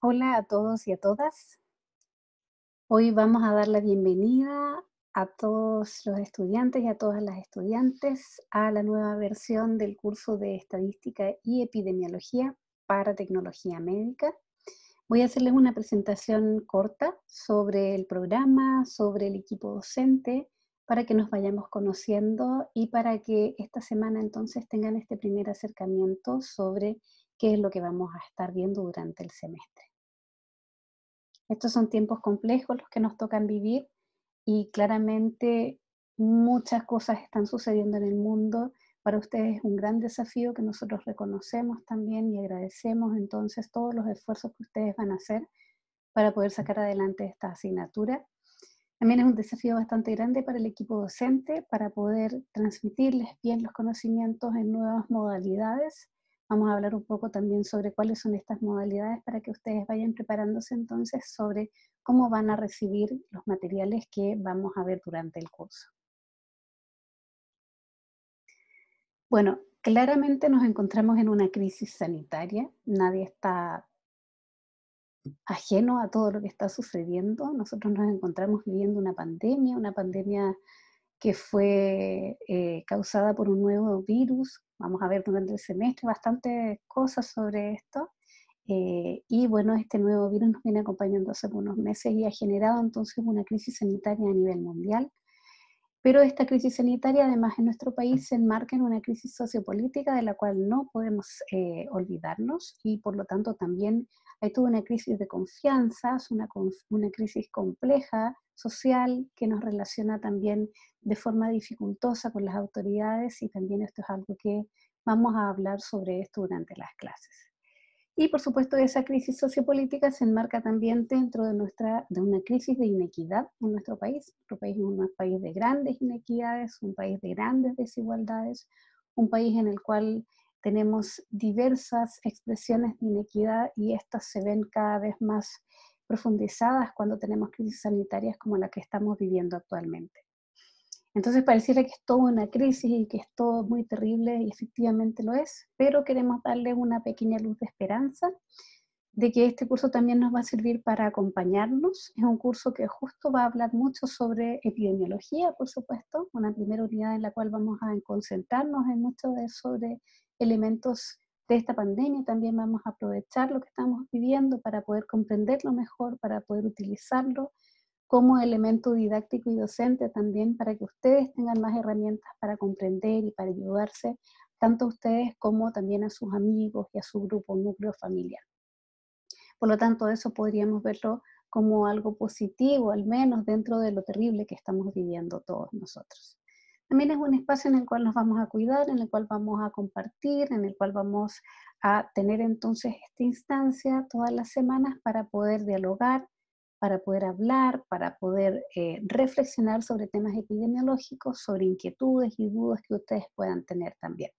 Hola a todos y a todas. Hoy vamos a dar la bienvenida a todos los estudiantes y a todas las estudiantes a la nueva versión del curso de Estadística y Epidemiología para Tecnología Médica. Voy a hacerles una presentación corta sobre el programa, sobre el equipo docente, para que nos vayamos conociendo y para que esta semana entonces tengan este primer acercamiento sobre qué es lo que vamos a estar viendo durante el semestre. Estos son tiempos complejos los que nos tocan vivir y claramente muchas cosas están sucediendo en el mundo. Para ustedes es un gran desafío que nosotros reconocemos también y agradecemos entonces todos los esfuerzos que ustedes van a hacer para poder sacar adelante esta asignatura. También es un desafío bastante grande para el equipo docente para poder transmitirles bien los conocimientos en nuevas modalidades. Vamos a hablar un poco también sobre cuáles son estas modalidades para que ustedes vayan preparándose entonces sobre cómo van a recibir los materiales que vamos a ver durante el curso. Bueno, claramente nos encontramos en una crisis sanitaria. Nadie está ajeno a todo lo que está sucediendo. Nosotros nos encontramos viviendo una pandemia que fue causada por un nuevo virus. Vamos a ver durante el semestre bastantes cosas sobre esto. Y bueno, este nuevo virus nos viene acompañando hace algunos meses y ha generado entonces una crisis sanitaria a nivel mundial. Pero esta crisis sanitaria, además, en nuestro país se enmarca en una crisis sociopolítica de la cual no podemos olvidarnos y por lo tanto también hay toda una crisis de confianza, es una crisis compleja social que nos relaciona también de forma dificultosa con las autoridades y también esto es algo que vamos a hablar sobre esto durante las clases. Y por supuesto esa crisis sociopolítica se enmarca también dentro de una crisis de inequidad en nuestro país. Nuestro país es un país de grandes inequidades, un país de grandes desigualdades, un país en el cual tenemos diversas expresiones de inequidad y estas se ven cada vez más profundizadas cuando tenemos crisis sanitarias como la que estamos viviendo actualmente. Entonces pareciera que es toda una crisis y que es todo muy terrible y efectivamente lo es, pero queremos darle una pequeña luz de esperanza de que este curso también nos va a servir para acompañarnos. Es un curso que justo va a hablar mucho sobre epidemiología, por supuesto, una primera unidad en la cual vamos a concentrarnos en mucho sobre elementos de esta pandemia. También vamos a aprovechar lo que estamos viviendo para poder comprenderlo mejor, para poder utilizarlo como elemento didáctico y docente también para que ustedes tengan más herramientas para comprender y para ayudarse tanto a ustedes como también a sus amigos y a su grupo, núcleo familiar. Por lo tanto, eso podríamos verlo como algo positivo, al menos dentro de lo terrible que estamos viviendo todos nosotros. También es un espacio en el cual nos vamos a cuidar, en el cual vamos a compartir, en el cual vamos a tener entonces esta instancia todas las semanas para poder dialogar, para poder hablar, para poder reflexionar sobre temas epidemiológicos, sobre inquietudes y dudas que ustedes puedan tener también.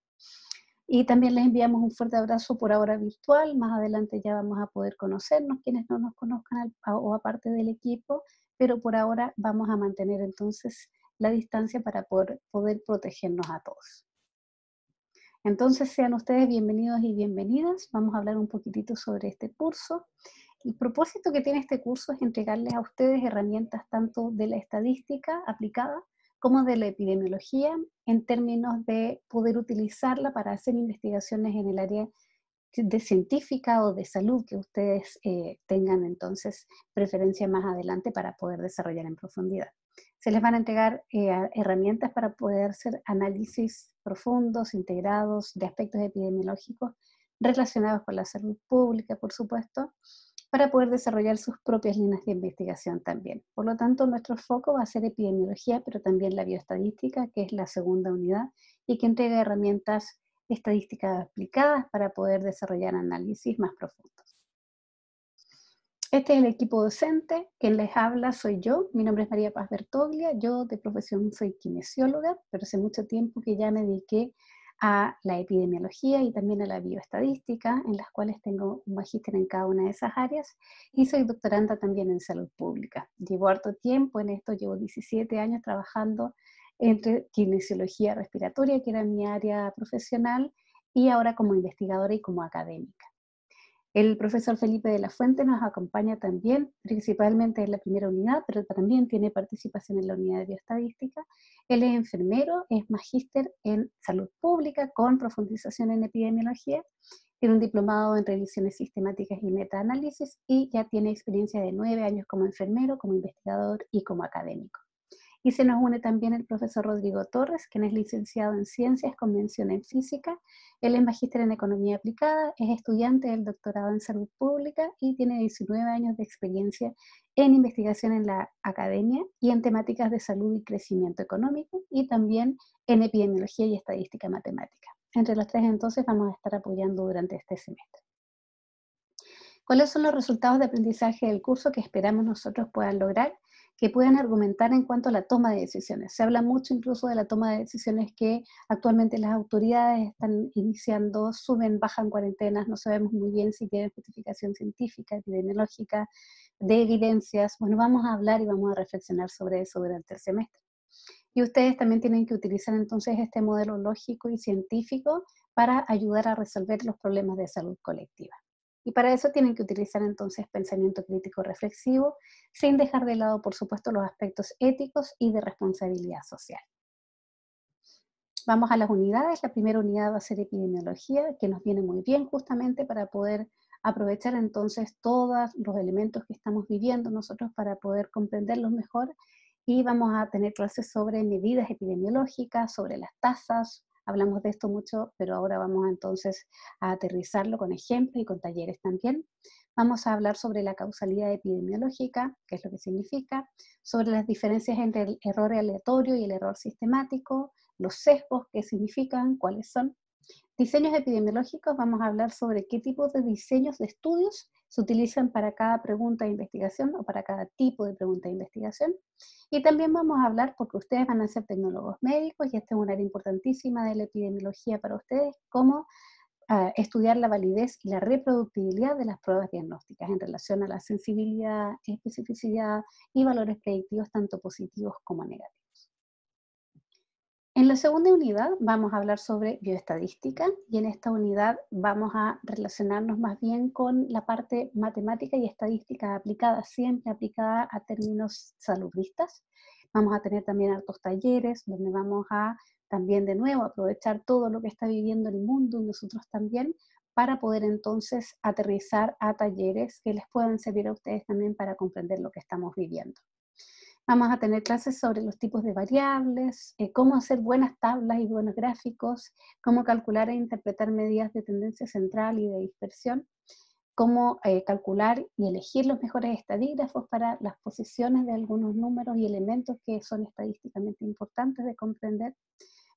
Y también les enviamos un fuerte abrazo por ahora virtual. Más adelante ya vamos a poder conocernos, quienes no nos conozcan o aparte del equipo, pero por ahora vamos a mantener entonces la distancia para poder protegernos a todos. Entonces sean ustedes bienvenidos y bienvenidas. Vamos a hablar un poquitito sobre este curso. El propósito que tiene este curso es entregarles a ustedes herramientas tanto de la estadística aplicada como de la epidemiología en términos de poder utilizarla para hacer investigaciones en el área de científica o de salud que ustedes tengan entonces preferencia más adelante para poder desarrollar en profundidad. Se les van a entregar herramientas para poder hacer análisis profundos, integrados de aspectos epidemiológicos relacionados con la salud pública, por supuesto, para poder desarrollar sus propias líneas de investigación también. Por lo tanto, nuestro foco va a ser epidemiología, pero también la bioestadística, que es la segunda unidad, y que entrega herramientas estadísticas aplicadas para poder desarrollar análisis más profundos. Este es el equipo docente, quien les habla soy yo, mi nombre es María Paz Bertoglia, yo de profesión soy kinesióloga, pero hace mucho tiempo que ya me dediqué a la epidemiología y también a la bioestadística, en las cuales tengo un magíster en cada una de esas áreas, y soy doctoranda también en salud pública. Llevo harto tiempo en esto, llevo 17 años trabajando entre kinesiología respiratoria, que era mi área profesional, y ahora como investigadora y como académica. El profesor Felipe de la Fuente nos acompaña también, principalmente en la primera unidad, pero también tiene participación en la unidad de bioestadística. Él es enfermero, es magíster en salud pública con profundización en epidemiología, tiene un diplomado en revisiones sistemáticas y metaanálisis y ya tiene experiencia de 9 años como enfermero, como investigador y como académico. Y se nos une también el profesor Rodrigo Torres, quien es licenciado en Ciencias con mención en Física. Él es magíster en Economía Aplicada, es estudiante del doctorado en Salud Pública y tiene 19 años de experiencia en investigación en la academia y en temáticas de salud y crecimiento económico y también en epidemiología y estadística matemática. Entre los tres entonces vamos a estar apoyando durante este semestre. ¿Cuáles son los resultados de aprendizaje del curso que esperamos nosotros puedan lograr? Que puedan argumentar en cuanto a la toma de decisiones. Se habla mucho incluso de la toma de decisiones que actualmente las autoridades están iniciando, suben, bajan cuarentenas, no sabemos muy bien si tienen justificación científica, epidemiológica, de evidencias. Bueno, vamos a hablar y vamos a reflexionar sobre eso durante el semestre. Y ustedes también tienen que utilizar entonces este modelo lógico y científico para ayudar a resolver los problemas de salud colectiva. Y para eso tienen que utilizar entonces pensamiento crítico reflexivo, sin dejar de lado, por supuesto, los aspectos éticos y de responsabilidad social. Vamos a las unidades. La primera unidad va a ser epidemiología, que nos viene muy bien justamente para poder aprovechar entonces todos los elementos que estamos viviendo nosotros para poder comprenderlos mejor. Y vamos a tener clases sobre medidas epidemiológicas, sobre las tasas. Hablamos de esto mucho, pero ahora vamos entonces a aterrizarlo con ejemplos y con talleres también. Vamos a hablar sobre la causalidad epidemiológica, qué es lo que significa, sobre las diferencias entre el error aleatorio y el error sistemático, los sesgos, qué significan, cuáles son. Diseños epidemiológicos, vamos a hablar sobre qué tipos de diseños de estudios se utilizan para cada pregunta de investigación o para cada tipo de pregunta de investigación. Y también vamos a hablar, porque ustedes van a ser tecnólogos médicos y esta es una área importantísima de la epidemiología para ustedes, cómo estudiar la validez y la reproductibilidad de las pruebas diagnósticas en relación a la sensibilidad, especificidad y valores predictivos tanto positivos como negativos. En la segunda unidad vamos a hablar sobre bioestadística y en esta unidad vamos a relacionarnos más bien con la parte matemática y estadística aplicada, siempre aplicada a términos saludistas. Vamos a tener también hartos talleres donde vamos a también de nuevo aprovechar todo lo que está viviendo el mundo y nosotros también para poder entonces aterrizar a talleres que les puedan servir a ustedes también para comprender lo que estamos viviendo. Vamos a tener clases sobre los tipos de variables, cómo hacer buenas tablas y buenos gráficos, cómo calcular e interpretar medidas de tendencia central y de dispersión, cómo calcular y elegir los mejores estadígrafos para las posiciones de algunos números y elementos que son estadísticamente importantes de comprender.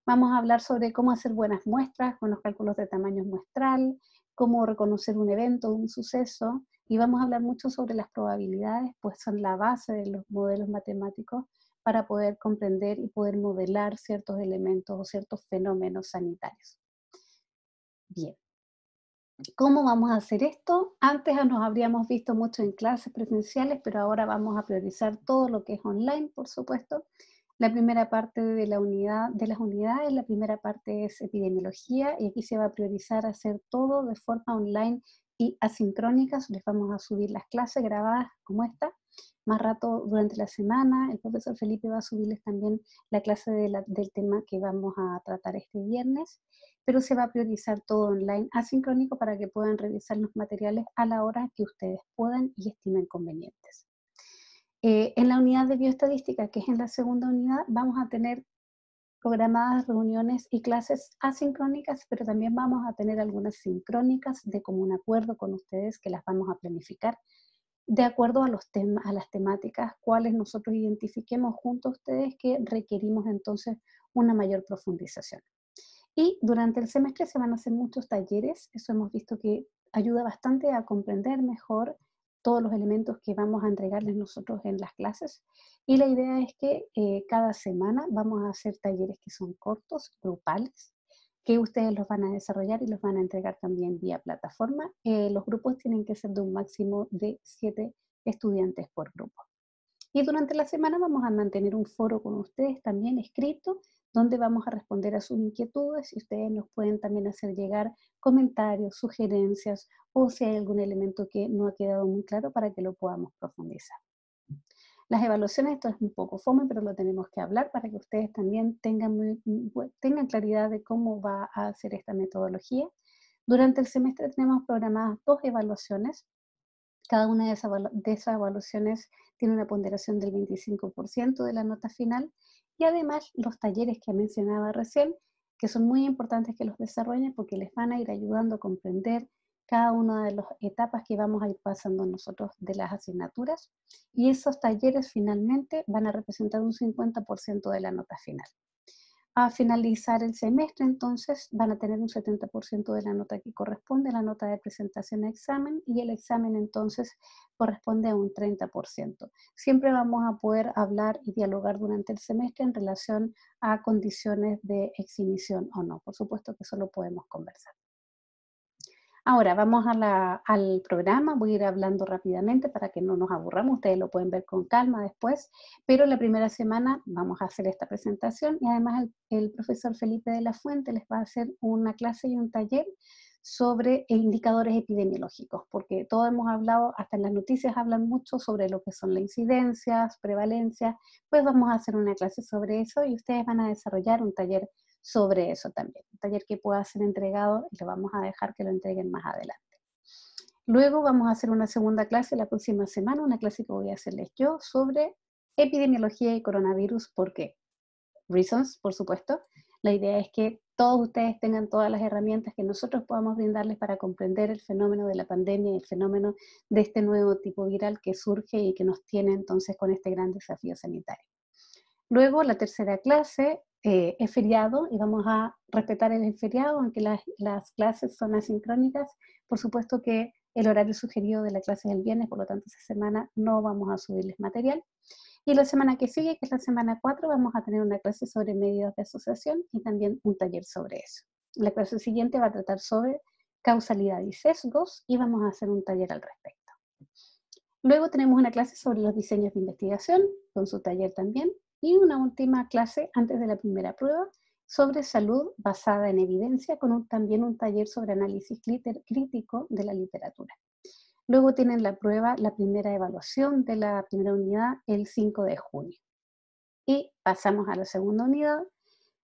Vamos a hablar sobre cómo hacer buenas muestras con los cálculos de tamaño muestral, cómo reconocer un evento, un suceso, y vamos a hablar mucho sobre las probabilidades, pues son la base de los modelos matemáticos para poder comprender y poder modelar ciertos elementos o ciertos fenómenos sanitarios. Bien, ¿cómo vamos a hacer esto? Antes nos habríamos visto mucho en clases presenciales, pero ahora vamos a priorizar todo lo que es online, por supuesto. La primera parte de la unidad, de las unidades, la primera parte es epidemiología y aquí se va a priorizar hacer todo de forma online y asincrónicas. Les vamos a subir las clases grabadas como esta, más rato durante la semana. El profesor Felipe va a subirles también la clase del tema que vamos a tratar este viernes, pero se va a priorizar todo online asincrónico para que puedan revisar los materiales a la hora que ustedes puedan y estimen convenientes. En la unidad de bioestadística, que es en la segunda unidad, vamos a tener programadas reuniones y clases asincrónicas, pero también vamos a tener algunas sincrónicas de común acuerdo con ustedes que las vamos a planificar de acuerdo a, a las temáticas, cuales nosotros identifiquemos junto a ustedes que requerimos entonces una mayor profundización. Y durante el semestre se van a hacer muchos talleres, eso hemos visto que ayuda bastante a comprender mejor todos los elementos que vamos a entregarles nosotros en las clases. Y la idea es que cada semana vamos a hacer talleres que son cortos, grupales, que ustedes los van a desarrollar y los van a entregar también vía plataforma. Los grupos tienen que ser de un máximo de 7 estudiantes por grupo. Y durante la semana vamos a mantener un foro con ustedes también escrito, donde vamos a responder a sus inquietudes y ustedes nos pueden también hacer llegar comentarios, sugerencias o si hay algún elemento que no ha quedado muy claro para que lo podamos profundizar. Las evaluaciones, esto es un poco fome, pero lo tenemos que hablar para que ustedes también tengan claridad de cómo va a ser esta metodología. Durante el semestre tenemos programadas 2 evaluaciones. Cada una de esas evaluaciones tiene una ponderación del 25% de la nota final y además los talleres que mencionaba recién, que son muy importantes que los desarrollen porque les van a ir ayudando a comprender cada una de las etapas que vamos a ir pasando nosotros de las asignaturas y esos talleres finalmente van a representar un 50% de la nota final. A finalizar el semestre, entonces, van a tener un 70% de la nota que corresponde a la nota de presentación a examen y el examen, entonces, corresponde a un 30%. Siempre vamos a poder hablar y dialogar durante el semestre en relación a condiciones de exhibición o no. Por supuesto que eso lo podemos conversar. Ahora vamos al programa, voy a ir hablando rápidamente para que no nos aburramos, ustedes lo pueden ver con calma después, pero la primera semana vamos a hacer esta presentación y además el profesor Felipe de la Fuente les va a hacer una clase y un taller sobre indicadores epidemiológicos, porque todos hemos hablado, hasta en las noticias hablan mucho sobre lo que son las incidencias, prevalencias, pues vamos a hacer una clase sobre eso y ustedes van a desarrollar un taller sobre eso también. Un taller que pueda ser entregado y lo vamos a dejar que lo entreguen más adelante. Luego vamos a hacer una segunda clase la próxima semana, una clase que voy a hacerles yo sobre epidemiología y coronavirus. ¿Por qué? Reasons, por supuesto. La idea es que todos ustedes tengan todas las herramientas que nosotros podamos brindarles para comprender el fenómeno de la pandemia y el fenómeno de este nuevo tipo viral que surge y que nos tiene entonces con este gran desafío sanitario. Luego, la tercera clase es feriado y vamos a respetar el feriado, aunque las clases son asincrónicas. Por supuesto que el horario sugerido de la clase es el viernes, por lo tanto, esa semana no vamos a subirles material. Y la semana que sigue, que es la semana 4, vamos a tener una clase sobre medidas de asociación y también un taller sobre eso. La clase siguiente va a tratar sobre causalidad y sesgos y vamos a hacer un taller al respecto. Luego tenemos una clase sobre los diseños de investigación, con su taller también, y una última clase antes de la primera prueba sobre salud basada en evidencia, con también un taller sobre análisis crítico de la literatura. Luego tienen la prueba, la primera evaluación de la primera unidad el 5 de junio. Y pasamos a la segunda unidad,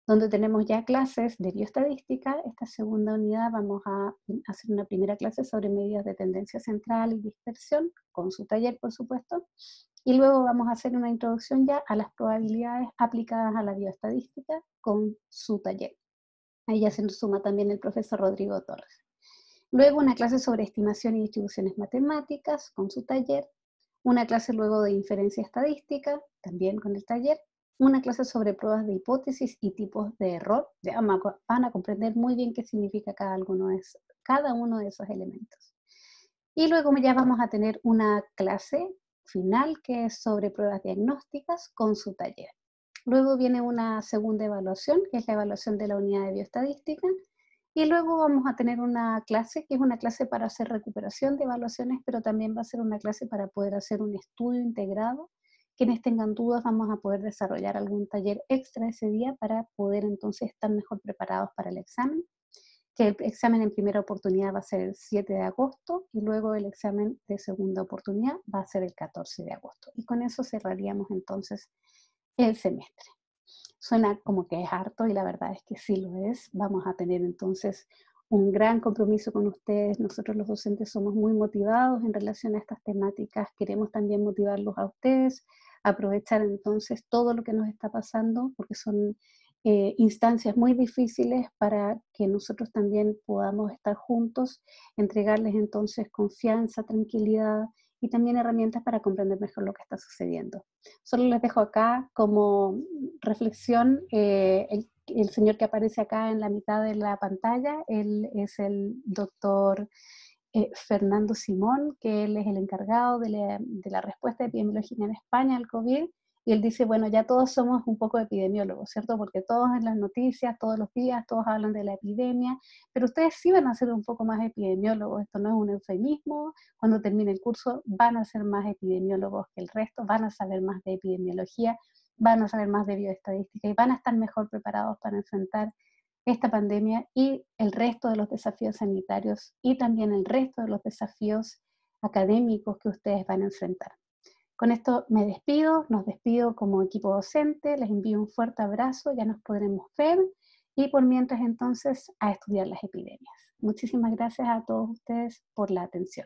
donde tenemos ya clases de bioestadística. Esta segunda unidad vamos a hacer una primera clase sobre medidas de tendencia central y dispersión, con su taller, por supuesto. Y luego vamos a hacer una introducción ya a las probabilidades aplicadas a la bioestadística con su taller. Ahí ya se nos suma también el profesor Rodrigo Torres. Luego una clase sobre estimación y distribuciones matemáticas con su taller. Una clase luego de inferencia estadística, también con el taller. Una clase sobre pruebas de hipótesis y tipos de error. Van a comprender muy bien qué significa cada uno de esos elementos. Y luego ya vamos a tener una clase final que es sobre pruebas diagnósticas con su taller. Luego viene una segunda evaluación, que es la evaluación de la unidad de bioestadística. Y luego vamos a tener una clase, que es una clase para hacer recuperación de evaluaciones, pero también va a ser una clase para poder hacer un estudio integrado. Quienes tengan dudas, vamos a poder desarrollar algún taller extra ese día para poder entonces estar mejor preparados para el examen, que el examen en primera oportunidad va a ser el 7 de agosto y luego el examen de segunda oportunidad va a ser el 14 de agosto. Y con eso cerraríamos entonces el semestre. Suena como que es harto y la verdad es que sí lo es. Vamos a tener entonces un gran compromiso con ustedes. Nosotros los docentes somos muy motivados en relación a estas temáticas. Queremos también motivarlos a ustedes, aprovechar entonces todo lo que nos está pasando, porque son instancias muy difíciles para que nosotros también podamos estar juntos, entregarles entonces confianza, tranquilidad y también herramientas para comprender mejor lo que está sucediendo. Solo les dejo acá como reflexión el señor que aparece acá en la mitad de la pantalla. Él es el doctor Fernando Simón, que él es el encargado de la respuesta epidemiológica en España al COVID. Y él dice, bueno, ya todos somos un poco epidemiólogos, ¿cierto? Porque todos en las noticias, todos los días, todos hablan de la epidemia, pero ustedes sí van a ser un poco más epidemiólogos. Esto no es un eufemismo. Cuando termine el curso van a ser más epidemiólogos que el resto, van a saber más de epidemiología, van a saber más de bioestadística y van a estar mejor preparados para enfrentar esta pandemia y el resto de los desafíos sanitarios y también el resto de los desafíos académicos que ustedes van a enfrentar. Con esto me despido, nos despido como equipo docente, les envío un fuerte abrazo, ya nos podremos ver y por mientras entonces a estudiar las epidemias. Muchísimas gracias a todos ustedes por la atención.